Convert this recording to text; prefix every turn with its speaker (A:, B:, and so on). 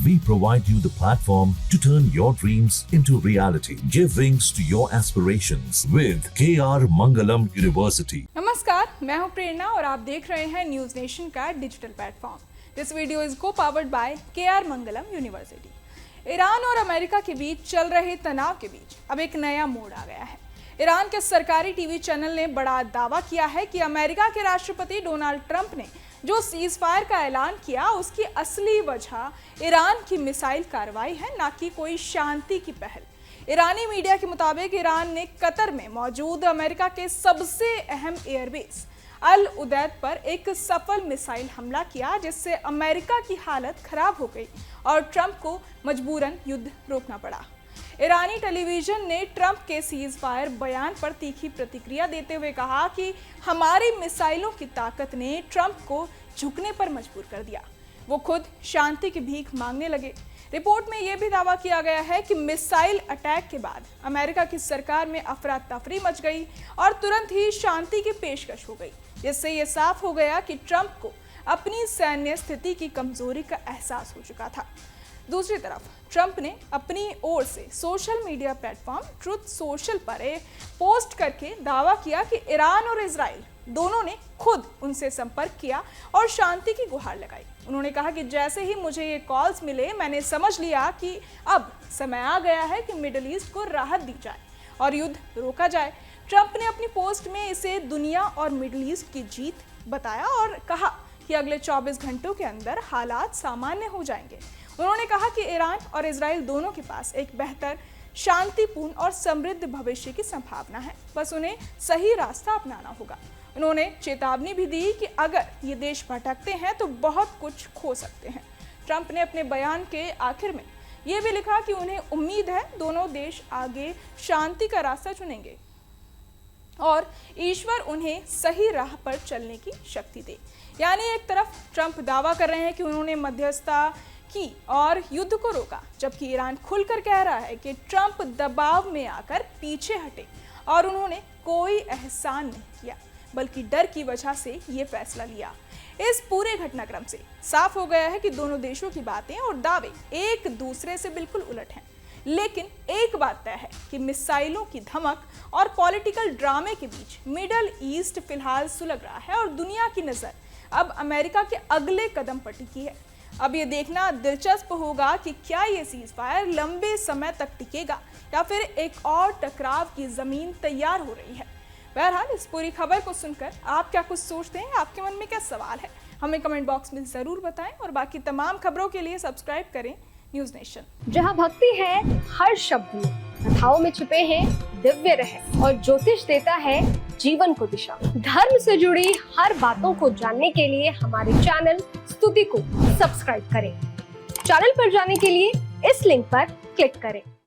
A: we provide you the platform to turn your dreams into reality. Give wings to your aspirations with KR Mangalam University.
B: नमस्कार, मैं हूं प्रेरणा और आप देख रहे हैं न्यूज नेशन का digital platform. This video is co powered by KR Mangalam University. Iran और अमेरिका के बीच चल रहे तनाव के बीच अब एक नया मोड़ आ गया है। ईरान के सरकारी टीवी चैनल ने बड़ा दावा किया है कि अमेरिका के राष्ट्रपति डोनाल्ड ट्रंप ने जो सीज फायर का ऐलान किया उसकी असली वजह ईरान की मिसाइल कार्रवाई है, ना कि कोई शांति की पहल। ईरानी मीडिया के मुताबिक ईरान ने कतर में मौजूद अमेरिका के सबसे अहम एयरबेस अल उदैद पर एक सफल मिसाइल हमला किया, जिससे अमेरिका की हालत खराब हो गई और ट्रंप को मजबूरन युद्ध रोकना पड़ा। ईरानी टेलीविजन ने ट्रंप के सीज फायर बयान पर तीखी प्रतिक्रिया देते हुए कहा कि हमारी मिसाइलों की ताकत ने ट्रंप को झुकने पर मजबूर कर दिया। वो खुद शांति की भीख मांगने लगे। रिपोर्ट में यह भी दावा किया गया है कि मिसाइल अटैक के बाद अमेरिका की सरकार में अफरा तफरी मच गई और तुरंत ही शांति की पेशकश हो गई, जिससे यह साफ हो गया कि ट्रंप को अपनी सैन्य स्थिति की कमजोरी का एहसास हो चुका था। दूसरी तरफ ट्रंप ने अपनी ओर से social media platform truth social पर एक पोस्ट करके दावा किया कि ईरान और इजराइल दोनों ने खुद उनसे संपर्क किया और शांति की गुहार लगाई। उन्होंने कहा कि जैसे ही मुझे ये कॉल्स मिले, मैंने समझ लिया कि अब समय आ गया है कि मिडिल ईस्ट को राहत दी जाए और युद्ध रोका जाए। ट्रंप ने अपनी पोस्ट में इसे दुनिया और मिडिल ईस्ट की जीत बताया और कहा कि अगले 24 घंटों के अंदर हालात सामान्य हो जाएंगे। उन्होंने कहा कि ईरान और इजराइल दोनों के पास एक बेहतर, शांतिपूर्ण और समृद्ध भविष्य की संभावना है, बस उन्हें सही रास्ता अपनाना होगा। उन्होंने चेतावनी भी दी कि अगर ये देश भटकते हैं तो बहुत कुछ खो सकते हैं। ट्रंप ने अपने बयान के आखिर में ये भी लिखा कि उन्हें उम्मीद है दोनों देश आगे शांति का रास्ता चुनेंगे और ईश्वर उन्हें सही राह पर चलने की शक्ति दे। यानी एक तरफ ट्रंप दावा कर रहे हैं कि उन्होंने मध्यस्थता की और युद्ध को रोका, जबकि ईरान खुलकर कह रहा है कि ट्रंप दबाव में आकर पीछे हटे और उन्होंने कोई एहसान नहीं किया, बल्कि डर की वजह से ये फैसला लिया। इस पूरे घटनाक्रम से साफ हो गया है कि दोनों देशों की बातें और दावे एक दूसरे से बिल्कुल उलट हैं। लेकिन एक बात तय है कि मिसाइलों की धमक और पॉलिटिकल ड्रामे के बीच मिडल ईस्ट फिलहाल सुलग रहा है और दुनिया की नज़र अब अमेरिका के अगले कदम पर टिकी है। अब ये देखना दिलचस्प होगा कि क्या ये सीज फायर लंबे समय तक टिकेगा या फिर एक और टकराव की जमीन तैयार हो रही है। बहरहाल इस पूरी खबर को सुनकर आप क्या कुछ सोचते हैं, आपके मन में क्या सवाल है, हमें कमेंट बॉक्स में जरूर बताएं और बाकी तमाम खबरों के लिए सब्सक्राइब करें न्यूज नेशन।
C: जहां भक्ति है हर शब्द में, कथाओं में छुपे हैं दिव्य रहस्य और ज्योतिष देता है जीवन को दिशा। धर्म से जुड़ी हर बातों को जानने के लिए हमारे चैनल स्तुति को सब्सक्राइब करें। चैनल पर जाने के लिए इस लिंक पर क्लिक करें।